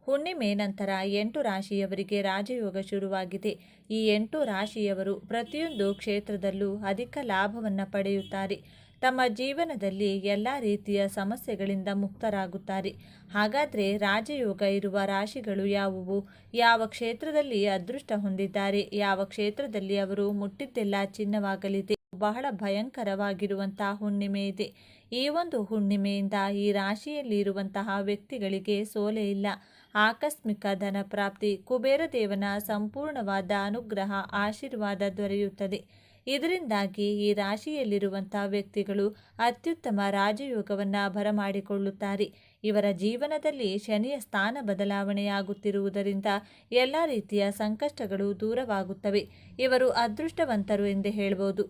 ಹುಣ್ಣಿಮೆ ನಂತರ 8 ರಾಶಿಯವರಿಗೆ ರಾಜಯೋಗ ಶುರುವಾಗಿದೆ. ಈ 8 ರಾಶಿಯವರು ಪ್ರತಿಯೊಂದು ಕ್ಷೇತ್ರದಲ್ಲೂ ಅಧಿಕ ಲಾಭವನ್ನು ಪಡೆಯುತ್ತಾರೆ. ತಮ್ಮ ಜೀವನದಲ್ಲಿ ಎಲ್ಲ ರೀತಿಯ ಸಮಸ್ಯೆಗಳಿಂದ ಮುಕ್ತರಾಗುತ್ತಾರೆ. ಹಾಗಾದರೆ ರಾಜಯೋಗ ಇರುವ ರಾಶಿಗಳು ಯಾವುವು? ಯಾವ ಕ್ಷೇತ್ರದಲ್ಲಿ ಅದೃಷ್ಟ ಹೊಂದಿದ್ದಾರೆ? ಯಾವ ಕ್ಷೇತ್ರದಲ್ಲಿ ಅವರು ಮುಟ್ಟಿದ್ದೆಲ್ಲ ಚಿನ್ನವಾಗಲಿದೆ? ಬಹಳ ಭಯಂಕರವಾಗಿರುವಂತಹ ಹುಣ್ಣಿಮೆ ಇದೆ. ಈ ಒಂದು ಹುಣ್ಣಿಮೆಯಿಂದ ಈ ರಾಶಿಯಲ್ಲಿ ಇರುವಂತಹ ವ್ಯಕ್ತಿಗಳಿಗೆ ಸೋಲೆ ಇಲ್ಲ. ಆಕಸ್ಮಿಕ ಧನ ಪ್ರಾಪ್ತಿ, ಕುಬೇರ ದೇವನ ಸಂಪೂರ್ಣವಾದ ಅನುಗ್ರಹ ಆಶೀರ್ವಾದ ದೊರೆಯುತ್ತದೆ. ಇದರಿಂದಾಗಿ ಈ ರಾಶಿಯಲ್ಲಿರುವಂತಹ ವ್ಯಕ್ತಿಗಳು ಅತ್ಯುತ್ತಮ ರಾಜಯೋಗವನ್ನು ಬರಮಾಡಿಕೊಳ್ಳುತ್ತಾರೆ. ಇವರ ಜೀವನದಲ್ಲಿ ಶನಿಯ ಸ್ಥಾನ ಬದಲಾವಣೆಯಾಗುತ್ತಿರುವುದರಿಂದ ಎಲ್ಲ ರೀತಿಯ ಸಂಕಷ್ಟಗಳು ದೂರವಾಗುತ್ತವೆ. ಇವರು ಅದೃಷ್ಟವಂತರು ಎಂದೇ ಹೇಳ್ಬೋದು.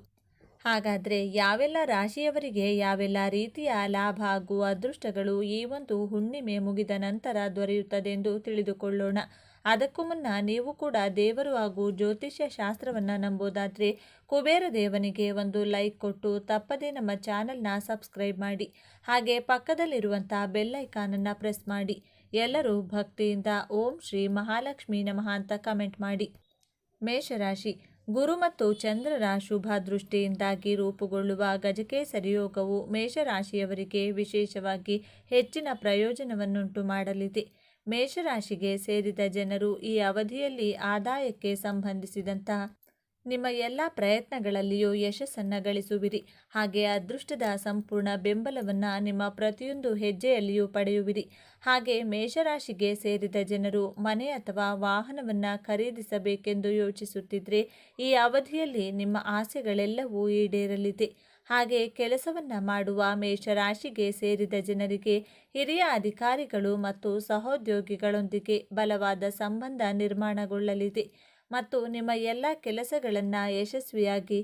ಹಾಗಾದರೆ ಯಾವೆಲ್ಲ ರಾಶಿಯವರಿಗೆ ಯಾವೆಲ್ಲ ರೀತಿಯ ಲಾಭ ಹಾಗೂ ಅದೃಷ್ಟಗಳು ಈ ಒಂದು ಹುಣ್ಣಿಮೆ ಮುಗಿದ ನಂತರ ದೊರೆಯುತ್ತದೆ ಎಂದು ತಿಳಿದುಕೊಳ್ಳೋಣ. ಅದಕ್ಕೂ ಮುನ್ನ ನೀವು ಕೂಡ ದೇವರು ಹಾಗೂ ಜ್ಯೋತಿಷ್ಯ ಶಾಸ್ತ್ರವನ್ನು ನಂಬೋದಾದರೆ ಕುಬೇರ ದೇವನಿಗೆ ಒಂದು ಲೈಕ್ ಕೊಟ್ಟು ತಪ್ಪದೇ ನಮ್ಮ ಚಾನಲ್ನ ಸಬ್ಸ್ಕ್ರೈಬ್ ಮಾಡಿ. ಹಾಗೆ ಪಕ್ಕದಲ್ಲಿರುವಂತಹ ಬೆಲ್ ಐಕಾನನ್ನು ಪ್ರೆಸ್ ಮಾಡಿ. ಎಲ್ಲರೂ ಭಕ್ತಿಯಿಂದ ಓಂ ಶ್ರೀ ಮಹಾಲಕ್ಷ್ಮೀ ನಮಃ ಅಂತ ಕಮೆಂಟ್ ಮಾಡಿ. ಮೇಷರಾಶಿ. ಗುರು ಮತ್ತು ಚಂದ್ರರ ಶುಭ ದೃಷ್ಟಿಯಿಂದಾಗಿ ರೂಪುಗೊಳ್ಳುವ ಗಜಕೇಸರಿ ಯೋಗವು ಮೇಷರಾಶಿಯವರಿಗೆ ವಿಶೇಷವಾಗಿ ಹೆಚ್ಚಿನ ಪ್ರಯೋಜನವನ್ನುಂಟು ಮಾಡಲಿದೆ. ಮೇಷರಾಶಿಗೆ ಸೇರಿದ ಜನರು ಈ ಅವಧಿಯಲ್ಲಿ ಆದಾಯಕ್ಕೆ ಸಂಬಂಧಿಸಿದಂತಹ ನಿಮ್ಮ ಎಲ್ಲ ಪ್ರಯತ್ನಗಳಲ್ಲಿಯೂ ಯಶಸ್ಸನ್ನು ಗಳಿಸುವಿರಿ. ಹಾಗೆ ಅದೃಷ್ಟದ ಸಂಪೂರ್ಣ ಬೆಂಬಲವನ್ನು ನಿಮ್ಮ ಪ್ರತಿಯೊಂದು ಹೆಜ್ಜೆಯಲ್ಲಿಯೂ ಪಡೆಯುವಿರಿ. ಹಾಗೆ ಮೇಷರಾಶಿಗೆ ಸೇರಿದ ಜನರು ಮನೆ ಅಥವಾ ವಾಹನವನ್ನು ಖರೀದಿಸಬೇಕೆಂದು ಯೋಚಿಸುತ್ತಿದ್ದರೆ ಈ ಅವಧಿಯಲ್ಲಿ ನಿಮ್ಮ ಆಸೆಗಳೆಲ್ಲವೂ ಈಡೇರಲಿದೆ. ಹಾಗೆ ಕೆಲಸವನ್ನು ಮಾಡುವ ಮೇಷರಾಶಿಗೆ ಸೇರಿದ ಜನರಿಗೆ ಹಿರಿಯ ಅಧಿಕಾರಿಗಳು ಮತ್ತು ಸಹೋದ್ಯೋಗಿಗಳೊಂದಿಗೆ ಬಲವಾದ ಸಂಬಂಧ ನಿರ್ಮಾಣಗೊಳ್ಳಲಿದೆ ಮತ್ತು ನಿಮ್ಮ ಎಲ್ಲ ಕೆಲಸಗಳನ್ನು ಯಶಸ್ವಿಯಾಗಿ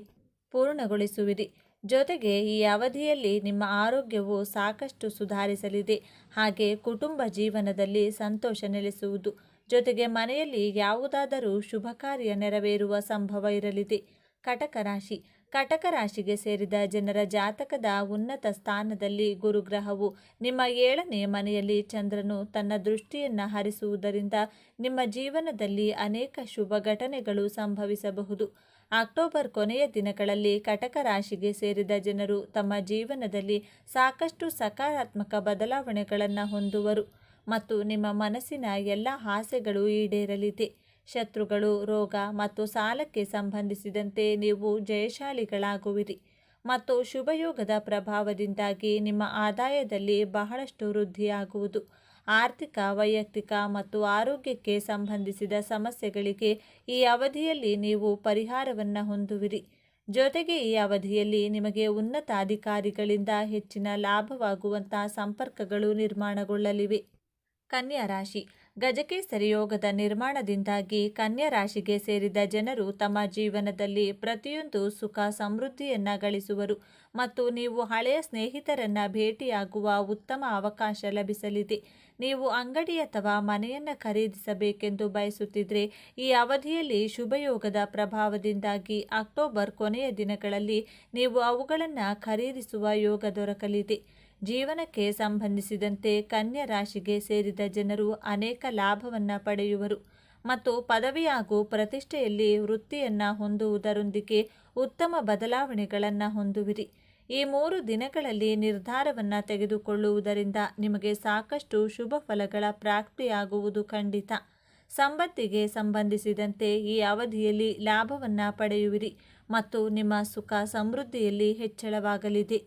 ಪೂರ್ಣಗೊಳಿಸುವಿರಿ. ಜೊತೆಗೆ ಈ ಅವಧಿಯಲ್ಲಿ ನಿಮ್ಮ ಆರೋಗ್ಯವು ಸಾಕಷ್ಟು ಸುಧಾರಿಸಲಿದೆ. ಹಾಗೆ ಕುಟುಂಬ ಜೀವನದಲ್ಲಿ ಸಂತೋಷ ನೆಲೆಸುವುದು. ಜೊತೆಗೆ ಮನೆಯಲ್ಲಿ ಯಾವುದಾದರೂ ಶುಭ ಕಾರ್ಯ ನೆರವೇರುವ ಸಂಭವ ಇರಲಿದೆ. ಕಟಕ ರಾಶಿ. ಕಟಕ ರಾಶಿಗೆ ಸೇರಿದ ಜನರ ಜಾತಕದ ಉನ್ನತ ಸ್ಥಾನದಲ್ಲಿ ಗುರುಗ್ರಹವು ನಿಮ್ಮ 7ನೇ ಮನೆಯಲ್ಲಿ ಚಂದ್ರನು ತನ್ನ ದೃಷ್ಟಿಯನ್ನು ಹರಿಸುವುದರಿಂದ ನಿಮ್ಮ ಜೀವನದಲ್ಲಿ ಅನೇಕ ಶುಭ ಘಟನೆಗಳು ಸಂಭವಿಸಬಹುದು. ಅಕ್ಟೋಬರ್ ಕೊನೆಯ ದಿನಗಳಲ್ಲಿ ಕಟಕ ರಾಶಿಗೆ ಸೇರಿದ ಜನರು ತಮ್ಮ ಜೀವನದಲ್ಲಿ ಸಾಕಷ್ಟು ಸಕಾರಾತ್ಮಕ ಬದಲಾವಣೆಗಳನ್ನು ಹೊಂದುವರು ಮತ್ತು ನಿಮ್ಮ ಮನಸ್ಸಿನ ಎಲ್ಲ ಆಸೆಗಳು ಈಡೇರಲಿದೆ. ಶತ್ರುಗಳು, ರೋಗ ಮತ್ತು ಸಾಲಕ್ಕೆ ಸಂಬಂಧಿಸಿದಂತೆ ನೀವು ಜಯಶಾಲಿಗಳಾಗುವಿರಿ ಮತ್ತು ಶುಭಯೋಗದ ಪ್ರಭಾವದಿಂದಾಗಿ ನಿಮ್ಮ ಆದಾಯದಲ್ಲಿ ಬಹಳಷ್ಟು ವೃದ್ಧಿಯಾಗುವುದು. ಆರ್ಥಿಕ, ವೈಯಕ್ತಿಕ ಮತ್ತು ಆರೋಗ್ಯಕ್ಕೆ ಸಂಬಂಧಿಸಿದ ಸಮಸ್ಯೆಗಳಿಗೆ ಈ ಅವಧಿಯಲ್ಲಿ ನೀವು ಪರಿಹಾರವನ್ನು ಹೊಂದುವಿರಿ. ಜೊತೆಗೆ ಈ ಅವಧಿಯಲ್ಲಿ ನಿಮಗೆ ಉನ್ನತ ಅಧಿಕಾರಿಗಳಿಂದ ಹೆಚ್ಚಿನ ಲಾಭವಾಗುವಂತಹ ಸಂಪರ್ಕಗಳು ನಿರ್ಮಾಣಗೊಳ್ಳಲಿವೆ. ಕನ್ಯಾ ರಾಶಿ. ಗಜಕೇಸರಿ ಯೋಗದ ನಿರ್ಮಾಣದಿಂದಾಗಿ ಕನ್ಯಾ ರಾಶಿಗೆ ಸೇರಿದ ಜನರು ತಮ್ಮ ಜೀವನದಲ್ಲಿ ಪ್ರತಿಯೊಂದು ಸುಖ ಸಮೃದ್ಧಿಯನ್ನು ಗಳಿಸುವರು ಮತ್ತು ನೀವು ಹಳೆಯ ಸ್ನೇಹಿತರನ್ನು ಭೇಟಿಯಾಗುವ ಉತ್ತಮ ಅವಕಾಶ ಲಭಿಸಲಿದೆ. ನೀವು ಅಂಗಡಿ ಅಥವಾ ಮನೆಯನ್ನು ಖರೀದಿಸಬೇಕೆಂದು ಬಯಸುತ್ತಿದ್ದರೆ ಈ ಅವಧಿಯಲ್ಲಿ ಶುಭಯೋಗದ ಪ್ರಭಾವದಿಂದಾಗಿ ಅಕ್ಟೋಬರ್ ಕೊನೆಯ ದಿನಗಳಲ್ಲಿ ನೀವು ಅವುಗಳನ್ನು ಖರೀದಿಸುವ ಯೋಗ ದೊರಕಲಿದೆ. ಜೀವನಕ್ಕೆ ಸಂಬಂಧಿಸಿದಂತೆ ಕನ್ಯಾ ರಾಶಿಗೆ ಸೇರಿದ ಜನರು ಅನೇಕ ಲಾಭವನ್ನು ಪಡೆಯುವರು ಮತ್ತು ಪದವಿ ಹಾಗೂ ಪ್ರತಿಷ್ಠೆಯಲ್ಲಿ ವೃತ್ತಿಯನ್ನು ಹೊಂದುವುದರೊಂದಿಗೆ ಉತ್ತಮ ಬದಲಾವಣೆಗಳನ್ನು ಹೊಂದುವಿರಿ. ಈ 3 ದಿನಗಳಲ್ಲಿ ನಿರ್ಧಾರವನ್ನು ತೆಗೆದುಕೊಳ್ಳುವುದರಿಂದ ನಿಮಗೆ ಸಾಕಷ್ಟು ಶುಭ ಫಲಗಳ ಪ್ರಾಪ್ತಿಯಾಗುವುದು ಖಂಡಿತ. ಸಂಪತ್ತಿಗೆ ಸಂಬಂಧಿಸಿದಂತೆ ಈ ಅವಧಿಯಲ್ಲಿ ಲಾಭವನ್ನು ಪಡೆಯುವಿರಿ ಮತ್ತು ನಿಮ್ಮ ಸುಖ ಸಮೃದ್ಧಿಯಲ್ಲಿ ಹೆಚ್ಚಳವಾಗಲಿದೆ.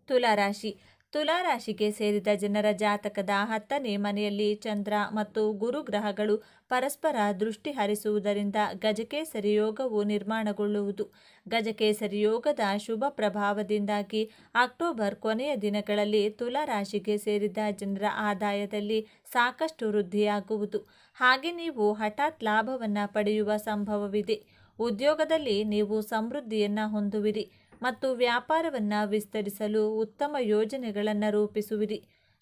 ತುಲಾರಾಶಿ. ತುಲಾರಾಶಿಗೆ ಸೇರಿದ ಜನರ ಜಾತಕದ 10ನೇ ಮನೆಯಲ್ಲಿ ಚಂದ್ರ ಮತ್ತು ಗುರು ಗ್ರಹಗಳು ಪರಸ್ಪರ ದೃಷ್ಟಿ ಹರಿಸುವುದರಿಂದ ಗಜಕೇಸರಿ ಯೋಗವು ನಿರ್ಮಾಣಗೊಳ್ಳುವುದು. ಗಜಕೇಸರಿ ಯೋಗದ ಶುಭ ಪ್ರಭಾವದಿಂದಾಗಿ ಅಕ್ಟೋಬರ್ ಕೊನೆಯ ದಿನಗಳಲ್ಲಿ ತುಲಾರಾಶಿಗೆ ಸೇರಿದ ಜನರ ಆದಾಯದಲ್ಲಿ ಸಾಕಷ್ಟು ವೃದ್ಧಿಯಾಗುವುದು. ಹಾಗೆ ನೀವು ಹಠಾತ್ ಲಾಭವನ್ನು ಪಡೆಯುವ ಸಂಭವವಿದೆ. ಉದ್ಯೋಗದಲ್ಲಿ ನೀವು ಸಮೃದ್ಧಿಯನ್ನು ಹೊಂದುವಿರಿ ಮತ್ತು ವ್ಯಾಪಾರವನ್ನು ವಿಸ್ತರಿಸಲು ಉತ್ತಮ ಯೋಜನೆಗಳನ್ನು ರೂಪಿಸುವಿರಿ.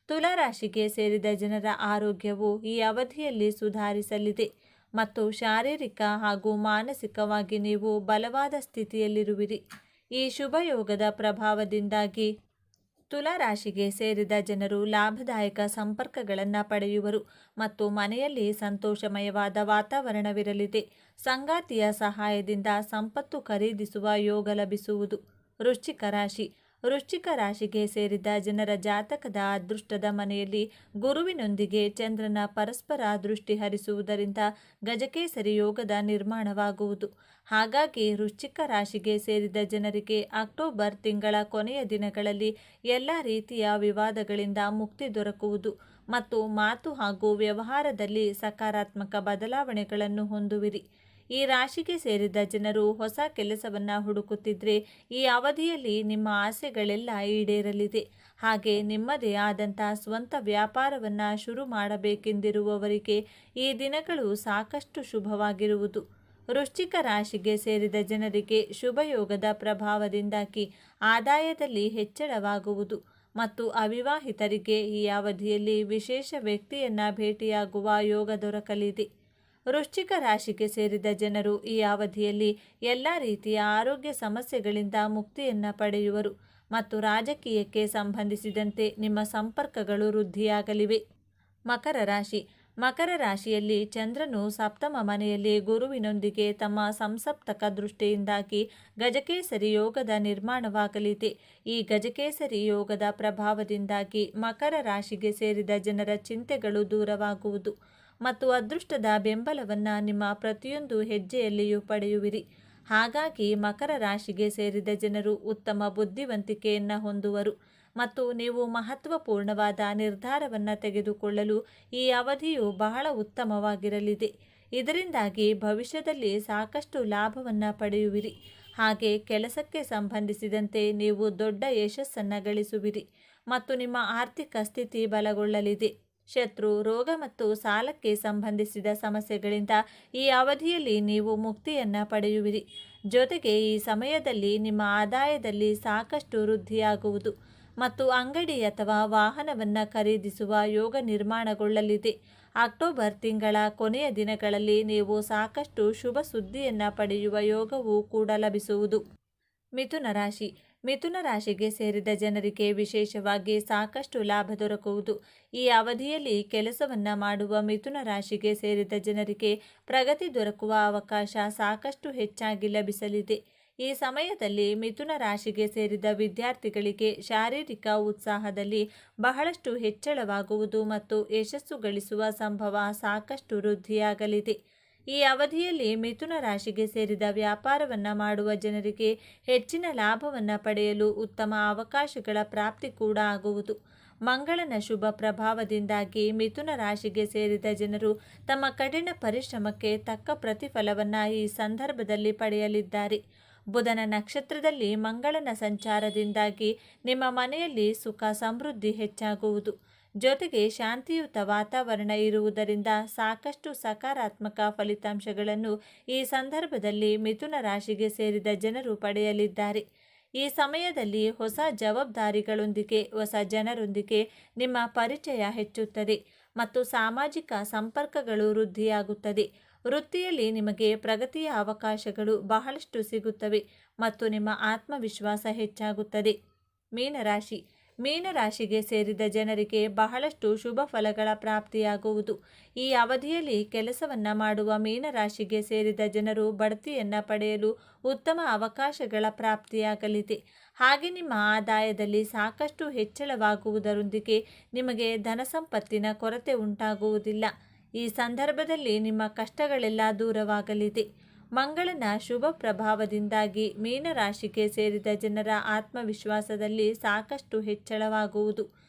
ತುಲಾರಾಶಿಗೆ ಸೇರಿದ ಜನರ ಆರೋಗ್ಯವು ಈ ಅವಧಿಯಲ್ಲಿ ಸುಧಾರಿಸಲಿದೆ ಮತ್ತು ಶಾರೀರಿಕ ಹಾಗೂ ಮಾನಸಿಕವಾಗಿ ನೀವು ಬಲವಾದ ಸ್ಥಿತಿಯಲ್ಲಿರುವಿರಿ. ಈ ಶುಭಯೋಗದ ಪ್ರಭಾವದಿಂದಾಗಿ ತುಲಾ ರಾಶಿಗೆ ಸೇರಿದ ಜನರು ಲಾಭದಾಯಕ ಸಂಪರ್ಕಗಳನ್ನು ಪಡೆಯುವರು ಮತ್ತು ಮನೆಯಲ್ಲಿ ಸಂತೋಷಮಯವಾದ ವಾತಾವರಣವಿರಲಿದೆ. ಸಂಗಾತಿಯ ಸಹಾಯದಿಂದ ಸಂಪತ್ತು ಖರೀದಿಸುವ ಯೋಗ ಲಭಿಸುವುದು. ವೃಶ್ಚಿಕ ರಾಶಿ. ವೃಶ್ಚಿಕ ರಾಶಿಗೆ ಸೇರಿದ ಜನರ ಜಾತಕದ ಅದೃಷ್ಟದ ಮನೆಯಲ್ಲಿ ಗುರುವಿನೊಂದಿಗೆ ಚಂದ್ರನ ಪರಸ್ಪರ ದೃಷ್ಟಿ ಹರಿಸುವುದರಿಂದ ಗಜಕೇಸರಿ ಯೋಗದ ನಿರ್ಮಾಣವಾಗುವುದು. ಹಾಗಾಗಿ ವೃಶ್ಚಿಕ ರಾಶಿಗೆ ಸೇರಿದ ಜನರಿಗೆ ಅಕ್ಟೋಬರ್ ತಿಂಗಳ ಕೊನೆಯ ದಿನಗಳಲ್ಲಿ ಎಲ್ಲ ರೀತಿಯ ವಿವಾದಗಳಿಂದ ಮುಕ್ತಿ ದೊರಕುವುದು ಮತ್ತು ಮಾತು ಹಾಗೂ ವ್ಯವಹಾರದಲ್ಲಿ ಸಕಾರಾತ್ಮಕ ಬದಲಾವಣೆಗಳನ್ನು ಹೊಂದುವಿರಿ. ಈ ರಾಶಿಗೆ ಸೇರಿದ ಜನರು ಹೊಸ ಕೆಲಸವನ್ನು ಹುಡುಕುತ್ತಿದ್ದರೆ ಈ ಅವಧಿಯಲ್ಲಿ ನಿಮ್ಮ ಆಸೆಗಳೆಲ್ಲ ಈಡೇರಲಿದೆ. ಹಾಗೆ ನಿಮ್ಮದೇ ಆದಂಥ ಸ್ವಂತ ವ್ಯಾಪಾರವನ್ನು ಶುರು ಮಾಡಬೇಕೆಂದಿರುವವರಿಗೆ ಈ ದಿನಗಳು ಸಾಕಷ್ಟು ಶುಭವಾಗಿರುವುದು. ವೃಶ್ಚಿಕ ರಾಶಿಗೆ ಸೇರಿದ ಜನರಿಗೆ ಶುಭಯೋಗದ ಪ್ರಭಾವದಿಂದಾಗಿ ಆದಾಯದಲ್ಲಿ ಹೆಚ್ಚಳವಾಗುವುದು ಮತ್ತು ಅವಿವಾಹಿತರಿಗೆ ಈ ಅವಧಿಯಲ್ಲಿ ವಿಶೇಷ ವ್ಯಕ್ತಿಯನ್ನು ಭೇಟಿಯಾಗುವ ಯೋಗ ದೊರಕಲಿದೆ. ವೃಶ್ಚಿಕ ರಾಶಿಗೆ ಸೇರಿದ ಜನರು ಈ ಅವಧಿಯಲ್ಲಿ ಎಲ್ಲ ರೀತಿಯ ಆರೋಗ್ಯ ಸಮಸ್ಯೆಗಳಿಂದ ಮುಕ್ತಿಯನ್ನು ಪಡೆಯುವರು ಮತ್ತು ರಾಜಕೀಯಕ್ಕೆ ಸಂಬಂಧಿಸಿದಂತೆ ನಿಮ್ಮ ಸಂಪರ್ಕಗಳು ವೃದ್ಧಿಯಾಗಲಿವೆ. ಮಕರ ರಾಶಿ. ಮಕರ ರಾಶಿಯಲ್ಲಿ ಚಂದ್ರನು ಸಪ್ತಮ ಮನೆಯಲ್ಲಿ ಗುರುವಿನೊಂದಿಗೆ ತಮ್ಮ ಸಂಸಪ್ತಕ ದೃಷ್ಟಿಯಿಂದಾಗಿ ಗಜಕೇಸರಿ ಯೋಗದ ನಿರ್ಮಾಣವಾಗಲಿದೆ. ಈ ಗಜಕೇಸರಿ ಯೋಗದ ಪ್ರಭಾವದಿಂದಾಗಿ ಮಕರ ರಾಶಿಗೆ ಸೇರಿದ ಜನರ ಚಿಂತೆಗಳು ದೂರವಾಗುವುದು ಮತ್ತು ಅದೃಷ್ಟದ ಬೆಂಬಲವನ್ನು ನಿಮ್ಮ ಪ್ರತಿಯೊಂದು ಹೆಜ್ಜೆಯಲ್ಲಿಯೂ ಪಡೆಯುವಿರಿ. ಹಾಗಾಗಿ ಮಕರ ರಾಶಿಗೆ ಸೇರಿದ ಜನರು ಉತ್ತಮ ಬುದ್ಧಿವಂತಿಕೆಯನ್ನು ಹೊಂದುವರು ಮತ್ತು ನೀವು ಮಹತ್ವಪೂರ್ಣವಾದ ನಿರ್ಧಾರವನ್ನು ತೆಗೆದುಕೊಳ್ಳಲು ಈ ಅವಧಿಯು ಬಹಳ ಉತ್ತಮವಾಗಿರಲಿದೆ. ಇದರಿಂದಾಗಿ ಭವಿಷ್ಯದಲ್ಲಿ ಸಾಕಷ್ಟು ಲಾಭವನ್ನು ಪಡೆಯುವಿರಿ. ಹಾಗೆ ಕೆಲಸಕ್ಕೆ ಸಂಬಂಧಿಸಿದಂತೆ ನೀವು ದೊಡ್ಡ ಯಶಸ್ಸನ್ನು ಗಳಿಸುವಿರಿ ಮತ್ತು ನಿಮ್ಮ ಆರ್ಥಿಕ ಸ್ಥಿತಿ ಬಲಗೊಳ್ಳಲಿದೆ. ಶತ್ರು, ರೋಗ ಮತ್ತು ಸಾಲಕ್ಕೆ ಸಂಬಂಧಿಸಿದ ಸಮಸ್ಯೆಗಳಿಂದ ಈ ಅವಧಿಯಲ್ಲಿ ನೀವು ಮುಕ್ತಿಯನ್ನು ಪಡೆಯುವಿರಿ. ಜೊತೆಗೆ ಈ ಸಮಯದಲ್ಲಿ ನಿಮ್ಮ ಆದಾಯದಲ್ಲಿ ಸಾಕಷ್ಟು ವೃದ್ಧಿಯಾಗುವುದು ಮತ್ತು ಅಂಗಡಿ ಅಥವಾ ವಾಹನವನ್ನು ಖರೀದಿಸುವ ಯೋಗ ನಿರ್ಮಾಣಗೊಳ್ಳಲಿದೆ. ಅಕ್ಟೋಬರ್ ತಿಂಗಳ ಕೊನೆಯ ದಿನಗಳಲ್ಲಿ ನೀವು ಸಾಕಷ್ಟು ಶುಭ ಸುದ್ದಿಯನ್ನು ಪಡೆಯುವ ಯೋಗವೂ ಕೂಡ ಲಭಿಸುವುದು. ಮಿಥುನ ರಾಶಿ. ಮಿಥುನ ರಾಶಿಗೆ ಸೇರಿದ ಜನರಿಗೆ ವಿಶೇಷವಾಗಿ ಸಾಕಷ್ಟು ಲಾಭ ದೊರಕುವುದು. ಈ ಅವಧಿಯಲ್ಲಿ ಕೆಲಸವನ್ನು ಮಾಡುವ ಮಿಥುನ ರಾಶಿಗೆ ಸೇರಿದ ಜನರಿಗೆ ಪ್ರಗತಿ ದೊರಕುವ ಅವಕಾಶ ಸಾಕಷ್ಟು ಹೆಚ್ಚಾಗಿ ಲಭಿಸಲಿದೆ. ಈ ಸಮಯದಲ್ಲಿ ಮಿಥುನ ರಾಶಿಗೆ ಸೇರಿದ ವಿದ್ಯಾರ್ಥಿಗಳಿಗೆ ಶಾರೀರಿಕ ಉತ್ಸಾಹದಲ್ಲಿ ಬಹಳಷ್ಟು ಹೆಚ್ಚಳವಾಗುವುದು ಮತ್ತು ಯಶಸ್ಸು ಗಳಿಸುವ ಸಂಭವ ಸಾಕಷ್ಟು ವೃದ್ಧಿಯಾಗಲಿದೆ. ಈ ಅವಧಿಯಲ್ಲಿ ಮಿಥುನ ರಾಶಿಗೆ ಸೇರಿದ ವ್ಯಾಪಾರವನ್ನು ಮಾಡುವ ಜನರಿಗೆ ಹೆಚ್ಚಿನ ಲಾಭವನ್ನು ಪಡೆಯಲು ಉತ್ತಮ ಅವಕಾಶಗಳ ಪ್ರಾಪ್ತಿ ಕೂಡ ಆಗುವುದು. ಮಂಗಳನ ಶುಭ ಪ್ರಭಾವದಿಂದಾಗಿ ಮಿಥುನ ರಾಶಿಗೆ ಸೇರಿದ ಜನರು ತಮ್ಮ ಕಠಿಣ ಪರಿಶ್ರಮಕ್ಕೆ ತಕ್ಕ ಪ್ರತಿಫಲವನ್ನು ಈ ಸಂದರ್ಭದಲ್ಲಿ ಪಡೆಯಲಿದ್ದಾರೆ. ಬುಧನ ನಕ್ಷತ್ರದಲ್ಲಿ ಮಂಗಳನ ಸಂಚಾರದಿಂದಾಗಿ ನಿಮ್ಮ ಮನೆಯಲ್ಲಿ ಸುಖ ಸಮೃದ್ಧಿ ಹೆಚ್ಚಾಗುವುದು. ಜೊತೆಗೆ ಶಾಂತಿಯುತ ವಾತಾವರಣ ಇರುವುದರಿಂದ ಸಾಕಷ್ಟು ಸಕಾರಾತ್ಮಕ ಫಲಿತಾಂಶಗಳನ್ನು ಈ ಸಂದರ್ಭದಲ್ಲಿ ಮಿಥುನ ರಾಶಿಗೆ ಸೇರಿದ ಜನರು ಪಡೆಯಲಿದ್ದಾರೆ. ಈ ಸಮಯದಲ್ಲಿ ಹೊಸ ಜವಾಬ್ದಾರಿಗಳೊಂದಿಗೆ ಹೊಸ ಜನರೊಂದಿಗೆ ನಿಮ್ಮ ಪರಿಚಯ ಹೆಚ್ಚುತ್ತದೆ ಮತ್ತು ಸಾಮಾಜಿಕ ಸಂಪರ್ಕಗಳು ವೃದ್ಧಿಯಾಗುತ್ತದೆ. ವೃತ್ತಿಯಲ್ಲಿ ನಿಮಗೆ ಪ್ರಗತಿಯ ಅವಕಾಶಗಳು ಬಹಳಷ್ಟು ಸಿಗುತ್ತವೆ ಮತ್ತು ನಿಮ್ಮ ಆತ್ಮವಿಶ್ವಾಸ ಹೆಚ್ಚಾಗುತ್ತದೆ. ಮೀನರಾಶಿ. ಮೀನರಾಶಿಗೆ ಸೇರಿದ ಜನರಿಗೆ ಬಹಳಷ್ಟು ಶುಭ ಫಲಗಳ ಪ್ರಾಪ್ತಿಯಾಗುವುದು. ಈ ಅವಧಿಯಲ್ಲಿ ಕೆಲಸವನ್ನು ಮಾಡುವ ಮೀನರಾಶಿಗೆ ಸೇರಿದ ಜನರು ಬಡ್ತಿಯನ್ನು ಪಡೆಯಲು ಉತ್ತಮ ಅವಕಾಶಗಳ ಪ್ರಾಪ್ತಿಯಾಗಲಿದೆ. ಹಾಗೆ ನಿಮ್ಮ ಆದಾಯದಲ್ಲಿ ಸಾಕಷ್ಟು ಹೆಚ್ಚಳವಾಗುವುದರೊಂದಿಗೆ ನಿಮಗೆ ಧನಸಂಪತ್ತಿನ ಕೊರತೆ ಉಂಟಾಗುವುದಿಲ್ಲ. ಈ ಸಂದರ್ಭದಲ್ಲಿ ನಿಮ್ಮ ಕಷ್ಟಗಳೆಲ್ಲ ದೂರವಾಗಲಿದೆ. ಮಂಗಳನ ಶುಭ ಪ್ರಭಾವದಿಂದಾಗಿ ಮೀನರಾಶಿಗೆ ಸೇರಿದ ಜನರ ಆತ್ಮವಿಶ್ವಾಸದಲ್ಲಿ ಸಾಕಷ್ಟು ಹೆಚ್ಚಳವಾಗುವುದು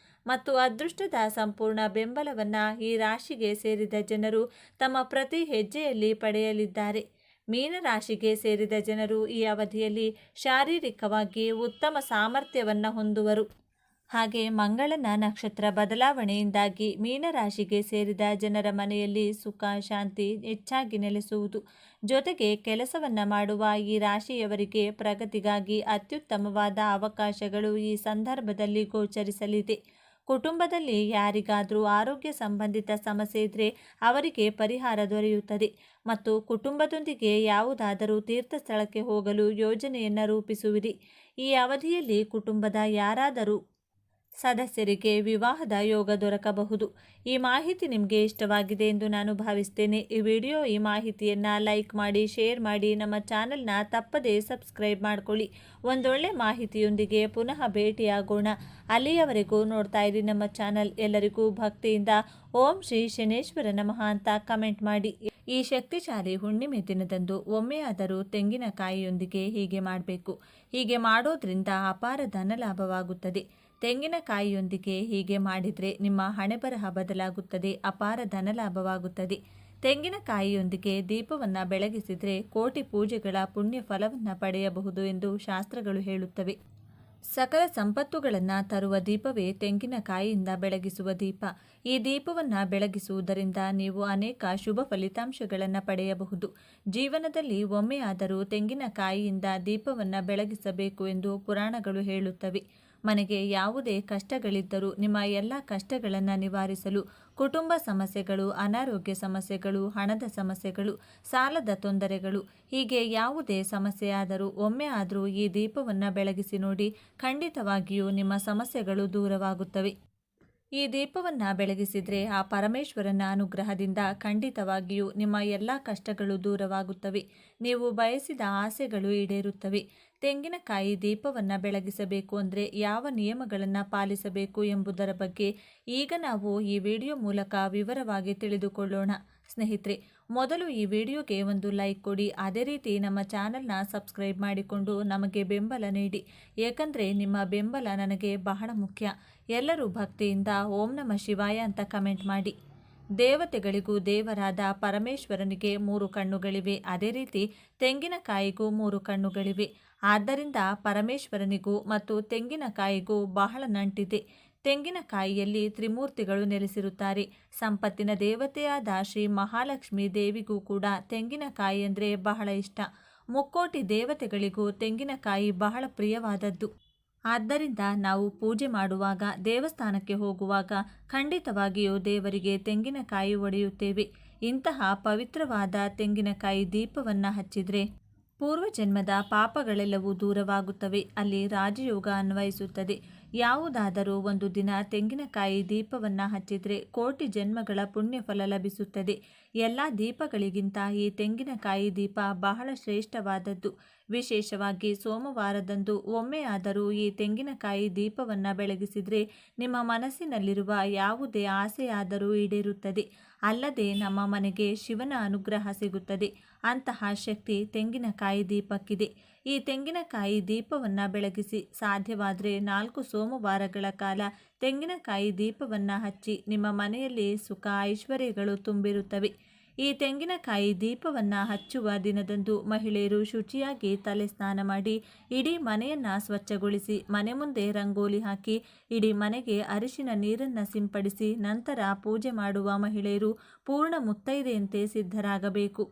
ಮತ್ತು ಅದೃಷ್ಟದ ಸಂಪೂರ್ಣ ಬೆಂಬಲವನ್ನು ಈ ರಾಶಿಗೆ ಸೇರಿದ ಜನರು ತಮ್ಮ ಪ್ರತಿ ಹೆಜ್ಜೆಯಲ್ಲಿ ಪಡೆಯಲಿದ್ದಾರೆ. ಮೀನರಾಶಿಗೆ ಸೇರಿದ ಜನರು ಈ ಅವಧಿಯಲ್ಲಿ ಶಾರೀರಿಕವಾಗಿ ಉತ್ತಮ ಸಾಮರ್ಥ್ಯವನ್ನು ಹೊಂದುವರು. ಹಾಗೆ ಮಂಗಳನ ನಕ್ಷತ್ರ ಬದಲಾವಣೆಯಿಂದಾಗಿ ಮೀನರಾಶಿಗೆ ಸೇರಿದ ಜನರ ಮನೆಯಲ್ಲಿ ಸುಖ ಶಾಂತಿ ಹೆಚ್ಚಾಗಿ ನೆಲೆಸುವುದು. ಜೊತೆಗೆ ಕೆಲಸವನ್ನು ಮಾಡುವ ಈ ರಾಶಿಯವರಿಗೆ ಪ್ರಗತಿಗಾಗಿ ಅತ್ಯುತ್ತಮವಾದ ಅವಕಾಶಗಳು ಈ ಸಂದರ್ಭದಲ್ಲಿ ಗೋಚರಿಸಲಿದೆ. ಕುಟುಂಬದಲ್ಲಿ ಯಾರಿಗಾದರೂ ಆರೋಗ್ಯ ಸಂಬಂಧಿತ ಸಮಸ್ಯೆ ಇದ್ದರೆ ಅವರಿಗೆ ಪರಿಹಾರ ದೊರೆಯುತ್ತದೆ ಮತ್ತು ಕುಟುಂಬದೊಂದಿಗೆ ಯಾವುದಾದರೂ ತೀರ್ಥ ಸ್ಥಳಕ್ಕೆ ಹೋಗಲು ಯೋಜನೆಯನ್ನು ರೂಪಿಸುವಿರಿ. ಈ ಅವಧಿಯಲ್ಲಿ ಕುಟುಂಬದ ಯಾರಾದರೂ ಸದಸ್ಯರಿಗೆ ವಿವಾಹದ ಯೋಗ ದೊರಕಬಹುದು. ಈ ಮಾಹಿತಿ ನಿಮಗೆ ಇಷ್ಟವಾಗಿದೆ ಎಂದು ನಾನು ಭಾವಿಸ್ತೇನೆ. ಈ ಮಾಹಿತಿಯನ್ನು ಲೈಕ್ ಮಾಡಿ, ಶೇರ್ ಮಾಡಿ, ನಮ್ಮ ಚಾನೆಲ್ನ ತಪ್ಪದೇ ಸಬ್ಸ್ಕ್ರೈಬ್ ಮಾಡ್ಕೊಳ್ಳಿ. ಒಂದೊಳ್ಳೆ ಮಾಹಿತಿಯೊಂದಿಗೆ ಪುನಃ ಭೇಟಿಯಾಗೋಣ. ಅಲ್ಲಿಯವರೆಗೂ ನೋಡ್ತಾ ಇರಿ ನಮ್ಮ ಚಾನಲ್. ಎಲ್ಲರಿಗೂ ಭಕ್ತಿಯಿಂದ ಓಂ ಶ್ರೀ ಶನೇಶ್ವರ ನಮಃ ಅಂತ ಕಮೆಂಟ್ ಮಾಡಿ. ಈ ಶಕ್ತಿಶಾಲಿ ಹುಣ್ಣಿಮೆ ದಿನದಂದು ಒಮ್ಮೆಯಾದರೂ ತೆಂಗಿನಕಾಯಿಯೊಂದಿಗೆ ಹೀಗೆ ಮಾಡಬೇಕು. ಹೀಗೆ ಮಾಡೋದ್ರಿಂದ ಅಪಾರ ಧನಲಾಭವಾಗುತ್ತದೆ. ತೆಂಗಿನಕಾಯಿಯೊಂದಿಗೆ ಹೀಗೆ ಮಾಡಿದರೆ ನಿಮ್ಮ ಹಣೆಬರಹ ಬದಲಾಗುತ್ತದೆ, ಅಪಾರ ಧನಲಾಭವಾಗುತ್ತದೆ. ತೆಂಗಿನಕಾಯಿಯೊಂದಿಗೆ ದೀಪವನ್ನು ಬೆಳಗಿಸಿದರೆ ಕೋಟಿ ಪೂಜೆಗಳ ಪುಣ್ಯ ಫಲವನ್ನು ಪಡೆಯಬಹುದು ಎಂದು ಶಾಸ್ತ್ರಗಳು ಹೇಳುತ್ತವೆ. ಸಕಲ ಸಂಪತ್ತುಗಳನ್ನು ತರುವ ದೀಪವೇ ತೆಂಗಿನಕಾಯಿಯಿಂದ ಬೆಳಗಿಸುವ ದೀಪ. ಈ ದೀಪವನ್ನು ಬೆಳಗಿಸುವುದರಿಂದ ನೀವು ಅನೇಕ ಶುಭ ಫಲಿತಾಂಶಗಳನ್ನು ಪಡೆಯಬಹುದು. ಜೀವನದಲ್ಲಿ ಒಮ್ಮೆಯಾದರೂ ತೆಂಗಿನಕಾಯಿಯಿಂದ ದೀಪವನ್ನು ಬೆಳಗಿಸಬೇಕು ಎಂದು ಪುರಾಣಗಳು ಹೇಳುತ್ತವೆ. ಮನೆಗೆ ಯಾವುದೇ ಕಷ್ಟಗಳಿದ್ದರೂ ನಿಮ್ಮ ಎಲ್ಲ ಕಷ್ಟಗಳನ್ನು ನಿವಾರಿಸಲು ಕುಟುಂಬ ಸಮಸ್ಯೆಗಳು, ಅನಾರೋಗ್ಯ ಸಮಸ್ಯೆಗಳು, ಹಣದ ಸಮಸ್ಯೆಗಳು, ಸಾಲದ ತೊಂದರೆಗಳು, ಹೀಗೆ ಯಾವುದೇ ಸಮಸ್ಯೆಯಾದರೂ ಒಮ್ಮೆ ಆದರೂ ಈ ದೀಪವನ್ನು ಬೆಳಗಿಸಿ ನೋಡಿ. ಖಂಡಿತವಾಗಿಯೂ ನಿಮ್ಮ ಸಮಸ್ಯೆಗಳು ದೂರವಾಗುತ್ತವೆ. ಈ ದೀಪವನ್ನು ಬೆಳಗಿಸಿದರೆ ಆ ಪರಮೇಶ್ವರನ ಅನುಗ್ರಹದಿಂದ ಖಂಡಿತವಾಗಿಯೂ ನಿಮ್ಮ ಎಲ್ಲ ಕಷ್ಟಗಳು ದೂರವಾಗುತ್ತವೆ. ನೀವು ಬಯಸಿದ ಆಸೆಗಳು ಈಡೇರುತ್ತವೆ. ತೆಂಗಿನಕಾಯಿ ದೀಪವನ್ನು ಬೆಳಗಿಸಬೇಕು ಅಂದರೆ ಯಾವ ನಿಯಮಗಳನ್ನು ಪಾಲಿಸಬೇಕು ಎಂಬುದರ ಬಗ್ಗೆ ಈಗ ನಾವು ಈ ವಿಡಿಯೋ ಮೂಲಕ ವಿವರವಾಗಿ ತಿಳಿದುಕೊಳ್ಳೋಣ. ಸ್ನೇಹಿತರೆ, ಮೊದಲು ಈ ವಿಡಿಯೋಗೆ ಒಂದು ಲೈಕ್ ಕೊಡಿ. ಅದೇ ರೀತಿ ನಮ್ಮ ಚಾನಲ್ನ ಸಬ್ಸ್ಕ್ರೈಬ್ ಮಾಡಿಕೊಂಡು ನಮಗೆ ಬೆಂಬಲ ನೀಡಿ. ಏಕೆಂದರೆ ನಿಮ್ಮ ಬೆಂಬಲ ನನಗೆ ಬಹಳ ಮುಖ್ಯ. ಎಲ್ಲರೂ ಭಕ್ತಿಯಿಂದ ಓಂ ನಮಃ ಶಿವಾಯ ಅಂತ ಕಮೆಂಟ್ ಮಾಡಿ. ದೇವತೆಗಳಿಗೂ ದೇವರಾದ ಪರಮೇಶ್ವರನಿಗೆ 3 ಕಣ್ಣುಗಳಿವೆ. ಅದೇ ರೀತಿ ತೆಂಗಿನಕಾಯಿಗೂ 3 ಕಣ್ಣುಗಳಿವೆ. ಆದ್ದರಿಂದ ಪರಮೇಶ್ವರನಿಗೂ ಮತ್ತು ತೆಂಗಿನಕಾಯಿಗೂ ಬಹಳ ನಂಟಿದೆ. ತೆಂಗಿನಕಾಯಿಯಲ್ಲಿ ತ್ರಿಮೂರ್ತಿಗಳು ನೆಲೆಸಿರುತ್ತಾರೆ. ಸಂಪತ್ತಿನ ದೇವತೆಯಾದ ಶ್ರೀ ಮಹಾಲಕ್ಷ್ಮೀ ದೇವಿಗೂ ಕೂಡ ತೆಂಗಿನಕಾಯಿ ಅಂದರೆ ಬಹಳ ಇಷ್ಟ. ಮುಕ್ಕೋಟಿ ದೇವತೆಗಳಿಗೂ ತೆಂಗಿನಕಾಯಿ ಬಹಳ ಪ್ರಿಯವಾದದ್ದು. ಆದ್ದರಿಂದ ನಾವು ಪೂಜೆ ಮಾಡುವಾಗ, ದೇವಸ್ಥಾನಕ್ಕೆ ಹೋಗುವಾಗ ಖಂಡಿತವಾಗಿಯೂ ದೇವರಿಗೆ ತೆಂಗಿನಕಾಯಿ ಒಡೆಯುತ್ತೇವೆ. ಇಂತಹ ಪವಿತ್ರವಾದ ತೆಂಗಿನಕಾಯಿ ದೀಪವನ್ನು ಹಚ್ಚಿದರೆ ಪೂರ್ವಜನ್ಮದ ಪಾಪಗಳೆಲ್ಲವೂ ದೂರವಾಗುತ್ತವೆ. ಅಲ್ಲಿ ರಾಜಯೋಗ ಅನ್ವಯಿಸುತ್ತದೆ. ಯಾವುದಾದರೂ ಒಂದು ದಿನ ತೆಂಗಿನಕಾಯಿ ದೀಪವನ್ನು ಹಚ್ಚಿದರೆ ಕೋಟಿ ಜನ್ಮಗಳ ಪುಣ್ಯ ಫಲ ಲಭಿಸುತ್ತದೆ. ಎಲ್ಲ ದೀಪಗಳಿಗಿಂತ ಈ ತೆಂಗಿನಕಾಯಿ ದೀಪ ಬಹಳ ಶ್ರೇಷ್ಠವಾದದ್ದು. ವಿಶೇಷವಾಗಿ ಸೋಮವಾರದಂದು ಒಮ್ಮೆಯಾದರೂ ಈ ತೆಂಗಿನಕಾಯಿ ದೀಪವನ್ನು ಬೆಳಗಿಸಿದರೆ ನಿಮ್ಮ ಮನಸ್ಸಿನಲ್ಲಿರುವ ಯಾವುದೇ ಆಸೆಯಾದರೂ ಈಡೇರುತ್ತದೆ. ಅಲ್ಲದೆ ನಮ್ಮ ಮನೆಗೆ ಶಿವನ ಅನುಗ್ರಹ ಸಿಗುತ್ತದೆ. ಅಂತಹ ಶಕ್ತಿ ತೆಂಗಿನಕಾಯಿ ದೀಪಕ್ಕಿದೆ. ಈ ತೆಂಗಿನಕಾಯಿ ದೀಪವನ್ನು ಬೆಳಗಿಸಿ ಸಾಧ್ಯವಾದರೆ 4 ಸೋಮವಾರಗಳ ಕಾಲ ತೆಂಗಿನಕಾಯಿ ದೀಪವನ್ನು ಹಚ್ಚಿ. ನಿಮ್ಮ ಮನೆಯಲ್ಲಿ ಸುಖ ಐಶ್ವರ್ಯಗಳು ತುಂಬಿರುತ್ತವೆ. ಈ ತೆಂಗಿನಕಾಯಿ ದೀಪವನ್ನು ಹಚ್ಚುವ ದಿನದಂದು ಮಹಿಳೆಯರು ಶುಚಿಯಾಗಿ ತಲೆ ಸ್ನಾನ ಮಾಡಿ ಇಡೀ ಮನೆಯನ್ನು ಸ್ವಚ್ಛಗೊಳಿಸಿ, ಮನೆ ಮುಂದೆ ರಂಗೋಲಿ ಹಾಕಿ, ಇಡೀ ಮನೆಗೆ ಅರಿಶಿನ ನೀರನ್ನು ಸಿಂಪಡಿಸಿ ನಂತರ ಪೂಜೆ ಮಾಡುವ ಮಹಿಳೆಯರು ಪೂರ್ಣ ಮುತ್ತೈದೆಯಂತೆ ಸಿದ್ಧರಾಗಬೇಕು.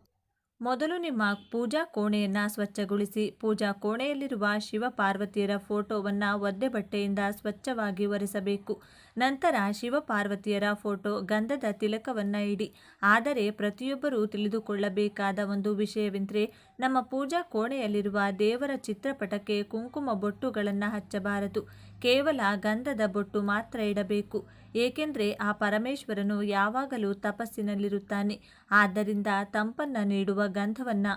ಮೊದಲು ನಿಮ್ಮ ಪೂಜಾ ಕೋಣೆಯನ್ನು ಸ್ವಚ್ಛಗೊಳಿಸಿ. ಪೂಜಾ ಕೋಣೆಯಲ್ಲಿರುವ ಶಿವ ಪಾರ್ವತಿಯರ ಫೋಟೋವನ್ನು ಒದ್ದೆ ಬಟ್ಟೆಯಿಂದ ಸ್ವಚ್ಛವಾಗಿ ಒರೆಸಬೇಕು. ನಂತರ ಶಿವ ಪಾರ್ವತಿಯರ ಫೋಟೋ ಗಂಧದ ತಿಲಕವನ್ನು ಇಡಿ. ಆದರೆ ಪ್ರತಿಯೊಬ್ಬರೂ ತಿಳಿದುಕೊಳ್ಳಬೇಕಾದ ಒಂದು ವಿಷಯವೆಂದರೆ ನಮ್ಮ ಪೂಜಾ ಕೋಣೆಯಲ್ಲಿರುವ ದೇವರ ಚಿತ್ರಪಟಕ್ಕೆ ಕುಂಕುಮ ಬೊಟ್ಟುಗಳನ್ನು ಹಚ್ಚಬಾರದು. ಕೇವಲ ಗಂಧದ ಬೊಟ್ಟು ಮಾತ್ರ ಇಡಬೇಕು. ಏಕೆಂದರೆ ಆ ಪರಮೇಶ್ವರನು ಯಾವಾಗಲೂ ತಪಸ್ಸಿನಲ್ಲಿರುತ್ತಾನೆ. ಆದ್ದರಿಂದ ತಂಪನ್ನು ನೀಡುವ ಗಂಧವನ್ನು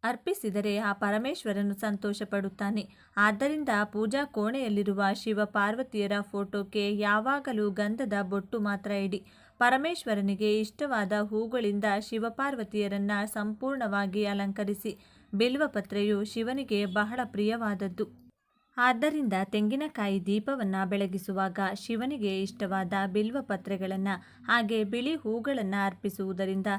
ಅರ್ಪಿಸಿದರೆ ಆ ಪರಮೇಶ್ವರನು ಸಂತೋಷ ಪಡುತ್ತಾನೆ. ಆದ್ದರಿಂದ ಪೂಜಾ ಕೋಣೆಯಲ್ಲಿರುವ ಶಿವ ಪಾರ್ವತಿಯರ ಫೋಟೋಕ್ಕೆ ಯಾವಾಗಲೂ ಗಂಧದ ಬೊಟ್ಟು ಮಾತ್ರ ಇಡಿ. ಪರಮೇಶ್ವರನಿಗೆ ಇಷ್ಟವಾದ ಹೂಗಳಿಂದ ಶಿವಪಾರ್ವತಿಯರನ್ನು ಸಂಪೂರ್ಣವಾಗಿ ಅಲಂಕರಿಸಿ. ಬಿಲ್ವಪತ್ರೆಯು ಶಿವನಿಗೆ ಬಹಳ ಪ್ರಿಯವಾದದ್ದು. ಆದ್ದರಿಂದ ತೆಂಗಿನಕಾಯಿ ದೀಪವನ್ನು ಬೆಳಗಿಸುವಾಗ ಶಿವನಿಗೆ ಇಷ್ಟವಾದ ಬಿಲ್ವಪತ್ರೆಗಳನ್ನು ಹಾಗೆ ಬಿಳಿ ಹೂಗಳನ್ನು ಅರ್ಪಿಸುವುದರಿಂದ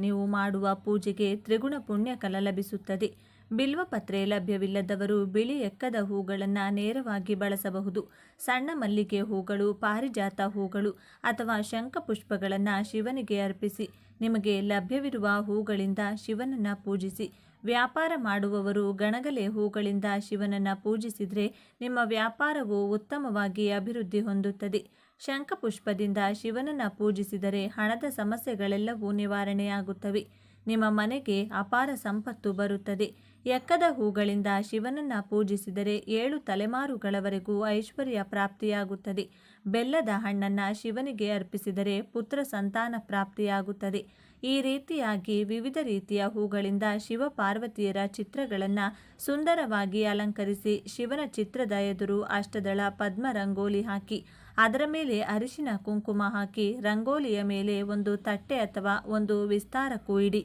ನೀವು ಮಾಡುವ ಪೂಜೆಗೆ ತ್ರಿಗುಣ ಪುಣ್ಯಫಲ ಲಭಿಸುತ್ತದೆ. ಬಿಲ್ವಪತ್ರೆ ಲಭ್ಯವಿಲ್ಲದವರು ಬಿಳಿ ಎಕ್ಕದ ಹೂಗಳನ್ನು ನೇರವಾಗಿ ಬಳಸಬಹುದು. ಸಣ್ಣ ಮಲ್ಲಿಗೆ ಹೂಗಳು, ಪಾರಿಜಾತ ಹೂಗಳು ಅಥವಾ ಶಂಖಪುಷ್ಪಗಳನ್ನು ಶಿವನಿಗೆ ಅರ್ಪಿಸಿ. ನಿಮಗೆ ಲಭ್ಯವಿರುವ ಹೂಗಳಿಂದ ಶಿವನನ್ನು ಪೂಜಿಸಿ. ವ್ಯಾಪಾರ ಮಾಡುವವರು ಗಣಗಲೆ ಹೂಗಳಿಂದ ಶಿವನನ್ನು ಪೂಜಿಸಿದರೆ ನಿಮ್ಮ ವ್ಯಾಪಾರವು ಉತ್ತಮವಾಗಿ ಅಭಿವೃದ್ಧಿ ಹೊಂದುತ್ತದೆ. ಶಂಖಪುಷ್ಪದಿಂದ ಶಿವನನ್ನು ಪೂಜಿಸಿದರೆ ಹಣದ ಸಮಸ್ಯೆಗಳೆಲ್ಲವೂ ನಿವಾರಣೆಯಾಗುತ್ತವೆ. ನಿಮ್ಮ ಮನೆಗೆ ಅಪಾರ ಸಂಪತ್ತು ಬರುತ್ತದೆ. ಎಕ್ಕದ ಹೂಗಳಿಂದ ಶಿವನನ್ನು ಪೂಜಿಸಿದರೆ 7 ತಲೆಮಾರುಗಳವರೆಗೂ ಐಶ್ವರ್ಯ ಪ್ರಾಪ್ತಿಯಾಗುತ್ತದೆ. ಬೆಲ್ಲದ ಹಣ್ಣನ್ನು ಶಿವನಿಗೆ ಅರ್ಪಿಸಿದರೆ ಪುತ್ರ ಸಂತಾನ ಪ್ರಾಪ್ತಿಯಾಗುತ್ತದೆ. ಈ ರೀತಿಯಾಗಿ ವಿವಿಧ ರೀತಿಯ ಹೂಗಳಿಂದ ಶಿವ ಪಾರ್ವತಿಯರ ಚಿತ್ರಗಳನ್ನು ಸುಂದರವಾಗಿ ಅಲಂಕರಿಸಿ ಶಿವನ ಚಿತ್ರದ ಎದುರು ಅಷ್ಟದಳ ಪದ್ಮ ರಂಗೋಲಿ ಹಾಕಿ ಅದರ ಮೇಲೆ ಅರಿಶಿನ ಕುಂಕುಮ ಹಾಕಿ ರಂಗೋಲಿಯ ಮೇಲೆ ಒಂದು ತಟ್ಟೆ ಅಥವಾ ಒಂದು ವಿಸ್ತಾರಕ್ಕೂ ಇಡಿ.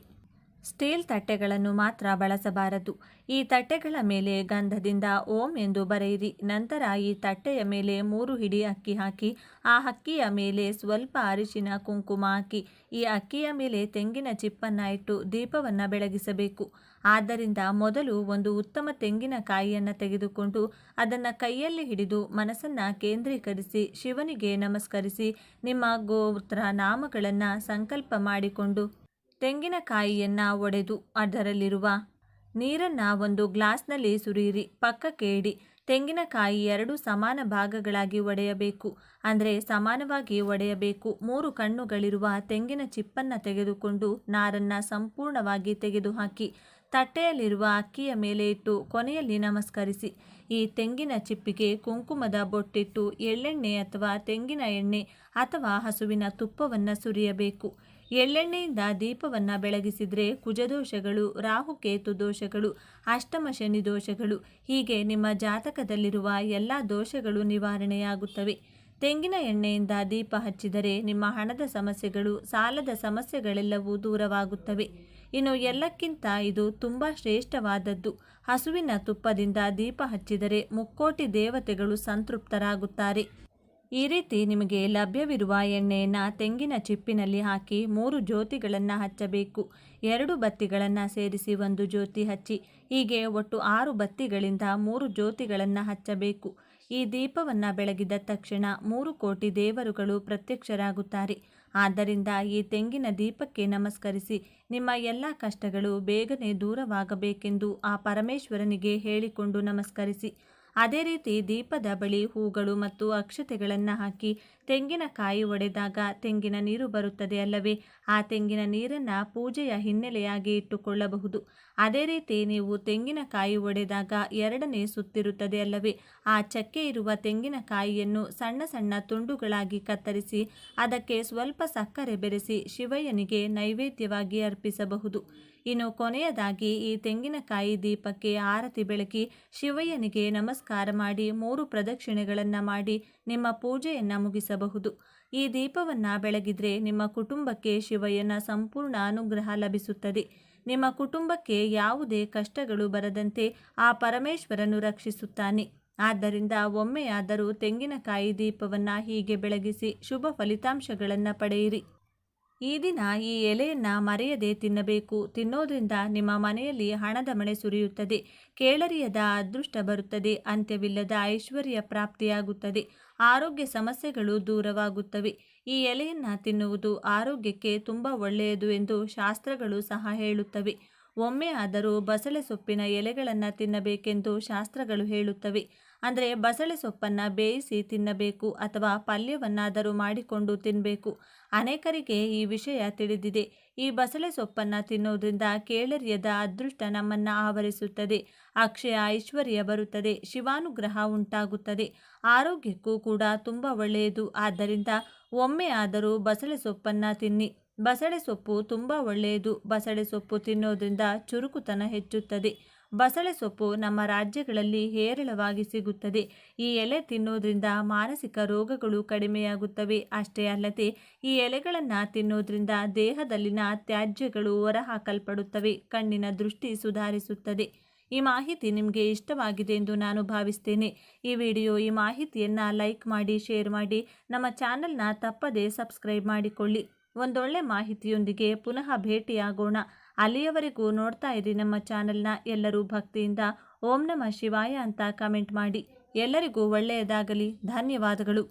ಸ್ಟೀಲ್ ತಟ್ಟೆಗಳನ್ನು ಮಾತ್ರ ಬಳಸಬಾರದು. ಈ ತಟ್ಟೆಗಳ ಮೇಲೆ ಗಂಧದಿಂದ ಓಂ ಎಂದು ಬರೆಯಿರಿ. ನಂತರ ಈ ತಟ್ಟೆಯ ಮೇಲೆ 3 ಹಿಡಿ ಅಕ್ಕಿ ಹಾಕಿ ಆ ಅಕ್ಕಿಯ ಮೇಲೆ ಸ್ವಲ್ಪ ಅರಿಶಿನ ಕುಂಕುಮ ಹಾಕಿ ಈ ಅಕ್ಕಿಯ ಮೇಲೆ ತೆಂಗಿನ ಚಿಪ್ಪನ್ನು ಇಟ್ಟು ದೀಪವನ್ನು ಬೆಳಗಿಸಬೇಕು. ಆದ್ದರಿಂದ ಮೊದಲು ಒಂದು ಉತ್ತಮ ತೆಂಗಿನಕಾಯಿಯನ್ನು ತೆಗೆದುಕೊಂಡು ಅದನ್ನು ಕೈಯಲ್ಲಿ ಹಿಡಿದು ಮನಸ್ಸನ್ನು ಕೇಂದ್ರೀಕರಿಸಿ ಶಿವನಿಗೆ ನಮಸ್ಕರಿಸಿ ನಿಮ್ಮ ಗೋತ್ರ ನಾಮಗಳನ್ನು ಸಂಕಲ್ಪ ಮಾಡಿಕೊಂಡು ತೆಂಗಿನಕಾಯಿಯನ್ನು ಒಡೆದು ಅದರಲ್ಲಿರುವ ನೀರನ್ನು ಒಂದು ಗ್ಲಾಸ್ನಲ್ಲಿ ಸುರಿಯಿರಿ. ಪಕ್ಕಕ್ಕೆ ಇಡಿ. ತೆಂಗಿನಕಾಯಿ 2 ಸಮಾನ ಭಾಗಗಳಾಗಿ ಒಡೆಯಬೇಕು. ಅಂದರೆ ಸಮಾನವಾಗಿ ಒಡೆಯಬೇಕು. 3 ಕಣ್ಣುಗಳಿರುವ ತೆಂಗಿನ ಚಿಪ್ಪನ್ನು ತೆಗೆದುಕೊಂಡು ನಾರನ್ನು ಸಂಪೂರ್ಣವಾಗಿ ತೆಗೆದುಹಾಕಿ ತಟ್ಟೆಯಲ್ಲಿರುವ ಅಕ್ಕಿಯ ಮೇಲೆ ಇಟ್ಟು ಕೊನೆಯಲ್ಲಿ ನಮಸ್ಕರಿಸಿ. ಈ ತೆಂಗಿನ ಚಿಪ್ಪಿಗೆ ಕುಂಕುಮದ ಬೊಟ್ಟಿಟ್ಟು ಎಳ್ಳೆಣ್ಣೆ ಅಥವಾ ತೆಂಗಿನ ಎಣ್ಣೆ ಅಥವಾ ಹಸುವಿನ ತುಪ್ಪವನ್ನು ಸುರಿಯಬೇಕು. ಎಳ್ಳೆಣ್ಣೆಯಿಂದ ದೀಪವನ್ನು ಬೆಳಗಿಸಿದರೆ ಕುಜದೋಷಗಳು, ರಾಹುಕೇತು ದೋಷಗಳು, ಅಷ್ಟಮ ಶನಿ ದೋಷಗಳು ಹೀಗೆ ನಿಮ್ಮ ಜಾತಕದಲ್ಲಿರುವ ಎಲ್ಲ ದೋಷಗಳು ನಿವಾರಣೆಯಾಗುತ್ತವೆ. ತೆಂಗಿನ ಎಣ್ಣೆಯಿಂದ ದೀಪ ಹಚ್ಚಿದರೆ ನಿಮ್ಮ ಹಣದ ಸಮಸ್ಯೆಗಳು, ಸಾಲದ ಸಮಸ್ಯೆಗಳೆಲ್ಲವೂ ದೂರವಾಗುತ್ತವೆ. ಇನ್ನು ಎಲ್ಲಕ್ಕಿಂತ ಇದು ತುಂಬ ಶ್ರೇಷ್ಠವಾದದ್ದು. ಹಸುವಿನ ತುಪ್ಪದಿಂದ ದೀಪ ಹಚ್ಚಿದರೆ ಮುಕ್ಕೋಟಿ ದೇವತೆಗಳು ಸಂತೃಪ್ತರಾಗುತ್ತಾರೆ. ಈ ರೀತಿ ನಿಮಗೆ ಲಭ್ಯವಿರುವ ಎಣ್ಣೆಯನ್ನು ತೆಂಗಿನ ಚಿಪ್ಪಿನಲ್ಲಿ ಹಾಕಿ 3 ಜ್ಯೋತಿಗಳನ್ನು ಹಚ್ಚಬೇಕು. 2 ಬತ್ತಿಗಳನ್ನು ಸೇರಿಸಿ 1 ಜ್ಯೋತಿ ಹಚ್ಚಿ ಹೀಗೆ ಒಟ್ಟು 6 ಬತ್ತಿಗಳಿಂದ 3 ಜ್ಯೋತಿಗಳನ್ನು ಹಚ್ಚಬೇಕು. ಈ ದೀಪವನ್ನು ಬೆಳಗಿದ ತಕ್ಷಣ 3 ಕೋಟಿ ದೇವರುಗಳು ಪ್ರತ್ಯಕ್ಷರಾಗುತ್ತಾರೆ. ಆದ್ದರಿಂದ ಈ ತೆಂಗಿನ ದೀಪಕ್ಕೆ ನಮಸ್ಕರಿಸಿ ನಿಮ್ಮ ಎಲ್ಲ ಕಷ್ಟಗಳು ಬೇಗನೆ ದೂರವಾಗಬೇಕೆಂದು ಆ ಪರಮೇಶ್ವರನಿಗೆ ಹೇಳಿಕೊಂಡು ನಮಸ್ಕರಿಸಿ. ಅದೇ ರೀತಿ ದೀಪದ ಬಳಿ ಹೂಗಳು ಮತ್ತು ಅಕ್ಷತೆಗಳನ್ನು ಹಾಕಿ ತೆಂಗಿನಕಾಯಿ ಒಡೆದಾಗ ತೆಂಗಿನ ನೀರು ಬರುತ್ತದೆ ಅಲ್ಲವೇ, ಆ ತೆಂಗಿನ ನೀರನ್ನು ಪೂಜೆಯ ಹಿನ್ನೆಲೆಯಾಗಿ ಇಟ್ಟುಕೊಳ್ಳಬಹುದು. ಅದೇ ರೀತಿ ನೀವು ತೆಂಗಿನಕಾಯಿ ಒಡೆದಾಗ 2ನೇ ಸುತ್ತಿರುತ್ತದೆ ಅಲ್ಲವೇ, ಆ ಚಕ್ಕೆ ಇರುವ ತೆಂಗಿನಕಾಯಿಯನ್ನು ಸಣ್ಣ ಸಣ್ಣ ತುಂಡುಗಳಾಗಿ ಕತ್ತರಿಸಿ ಅದಕ್ಕೆ ಸ್ವಲ್ಪ ಸಕ್ಕರೆ ಬೆರೆಸಿ ಶಿವಯ್ಯನಿಗೆ ನೈವೇದ್ಯವಾಗಿ ಅರ್ಪಿಸಬಹುದು. ಇನ್ನು ಕೊನೆಯದಾಗಿ ಈ ತೆಂಗಿನಕಾಯಿ ದೀಪಕ್ಕೆ ಆರತಿ ಬೆಳಗಿ ಶಿವಯ್ಯನಿಗೆ ನಮಸ್ಕಾರ ಮಾಡಿ 3 ಪ್ರದಕ್ಷಿಣೆಗಳನ್ನು ಮಾಡಿ ನಿಮ್ಮ ಪೂಜೆಯನ್ನು ಮುಗಿಸಬಹುದು. ಈ ದೀಪವನ್ನು ಬೆಳಗಿದ್ರೆ ನಿಮ್ಮ ಕುಟುಂಬಕ್ಕೆ ಶಿವಯ್ಯನ ಸಂಪೂರ್ಣ ಅನುಗ್ರಹ ಲಭಿಸುತ್ತದೆ. ನಿಮ್ಮ ಕುಟುಂಬಕ್ಕೆ ಯಾವುದೇ ಕಷ್ಟಗಳು ಬರದಂತೆ ಆ ಪರಮೇಶ್ವರನು ರಕ್ಷಿಸುತ್ತಾನೆ. ಆದ್ದರಿಂದ ಒಮ್ಮೆಯಾದರೂ ತೆಂಗಿನಕಾಯಿ ದೀಪವನ್ನು ಹೀಗೆ ಬೆಳಗಿಸಿ ಶುಭ ಫಲಿತಾಂಶಗಳನ್ನು ಪಡೆಯಿರಿ. ಈ ದಿನ ಈ ಎಲೆಯನ್ನು ಮರೆಯದೆ ತಿನ್ನಬೇಕು. ತಿನ್ನೋದ್ರಿಂದ ನಿಮ್ಮ ಮನೆಯಲ್ಲಿ ಹಣದ ಮಳೆ ಸುರಿಯುತ್ತದೆ, ಕೇಳರಿಯದ ಅದೃಷ್ಟ ಬರುತ್ತದೆ, ಅಂತ್ಯವಿಲ್ಲದ ಐಶ್ವರ್ಯ ಪ್ರಾಪ್ತಿಯಾಗುತ್ತದೆ, ಆರೋಗ್ಯ ಸಮಸ್ಯೆಗಳು ದೂರವಾಗುತ್ತವೆ. ಈ ಎಲೆಯನ್ನು ತಿನ್ನುವುದು ಆರೋಗ್ಯಕ್ಕೆ ತುಂಬ ಒಳ್ಳೆಯದು ಎಂದು ಶಾಸ್ತ್ರಗಳು ಸಹ ಹೇಳುತ್ತವೆ. ಒಮ್ಮೆ ಆದರೂ ಬಸಳೆ ಸೊಪ್ಪಿನ ಎಲೆಗಳನ್ನು ತಿನ್ನಬೇಕೆಂದು ಶಾಸ್ತ್ರಗಳು ಹೇಳುತ್ತವೆ. ಅಂದರೆ ಬಸಳೆ ಸೊಪ್ಪನ್ನು ಬೇಯಿಸಿ ತಿನ್ನಬೇಕು ಅಥವಾ ಪಲ್ಯವನ್ನಾದರೂ ಮಾಡಿಕೊಂಡು ತಿನ್ನಬೇಕು. ಅನೇಕರಿಗೆ ಈ ವಿಷಯ ತಿಳಿದಿದೆ. ಈ ಬಸಳೆ ಸೊಪ್ಪನ್ನು ತಿನ್ನೋದ್ರಿಂದ ಕೇಳರಿಯದ ಅದೃಷ್ಟ ನಮ್ಮನ್ನು ಆವರಿಸುತ್ತದೆ, ಅಕ್ಷಯ ಐಶ್ವರ್ಯ ಬರುತ್ತದೆ, ಶಿವಾನುಗ್ರಹ ಉಂಟಾಗುತ್ತದೆ, ಆರೋಗ್ಯಕ್ಕೂ ಕೂಡ ತುಂಬ ಒಳ್ಳೆಯದು. ಆದ್ದರಿಂದ ಒಮ್ಮೆ ಆದರೂ ಬಸಳೆ ಸೊಪ್ಪನ್ನು ತಿನ್ನಿ. ಬಸಳೆ ಸೊಪ್ಪು ತುಂಬ ಒಳ್ಳೆಯದು. ಬಸಳೆ ಸೊಪ್ಪು ತಿನ್ನೋದ್ರಿಂದ ಚುರುಕುತನ ಹೆಚ್ಚುತ್ತದೆ. ಬಸಳೆ ಸೊಪ್ಪು ನಮ್ಮ ರಾಜ್ಯಗಳಲ್ಲಿ ಹೇರಳವಾಗಿ ಸಿಗುತ್ತದೆ. ಈ ಎಲೆ ತಿನ್ನೋದ್ರಿಂದ ಮಾನಸಿಕ ರೋಗಗಳು ಕಡಿಮೆಯಾಗುತ್ತವೆ. ಅಷ್ಟೇ ಅಲ್ಲದೆ ಈ ಎಲೆಗಳನ್ನು ತಿನ್ನೋದ್ರಿಂದ ದೇಹದಲ್ಲಿನ ತ್ಯಾಜ್ಯಗಳು ಹೊರಹಾಕಲ್ಪಡುತ್ತವೆ, ಕಣ್ಣಿನ ದೃಷ್ಟಿ ಸುಧಾರಿಸುತ್ತದೆ. ಈ ಮಾಹಿತಿ ನಿಮಗೆ ಇಷ್ಟವಾಗಿದೆ ಎಂದು ನಾನು ಭಾವಿಸ್ತೇನೆ. ಈ ಮಾಹಿತಿಯನ್ನು ಲೈಕ್ ಮಾಡಿ, ಶೇರ್ ಮಾಡಿ, ನಮ್ಮ ಚಾನಲ್ನ ತಪ್ಪದೇ ಸಬ್ಸ್ಕ್ರೈಬ್ ಮಾಡಿಕೊಳ್ಳಿ. ಒಂದೊಳ್ಳೆ ಮಾಹಿತಿಯೊಂದಿಗೆ ಪುನಃ ಭೇಟಿಯಾಗೋಣ. ಅಲ್ಲಿಯವರೆಗೂ ನೋಡ್ತಾ ಇರಿ ನಮ್ಮ ಚಾನಲ್ನ. ಎಲ್ಲರೂ ಭಕ್ತಿಯಿಂದ ಓಂ ನಮಃ ಶಿವಾಯ ಅಂತ ಕಮೆಂಟ್ ಮಾಡಿ. ಎಲ್ಲರಿಗೂ ಒಳ್ಳೆಯದಾಗಲಿ. ಧನ್ಯವಾದಗಳು.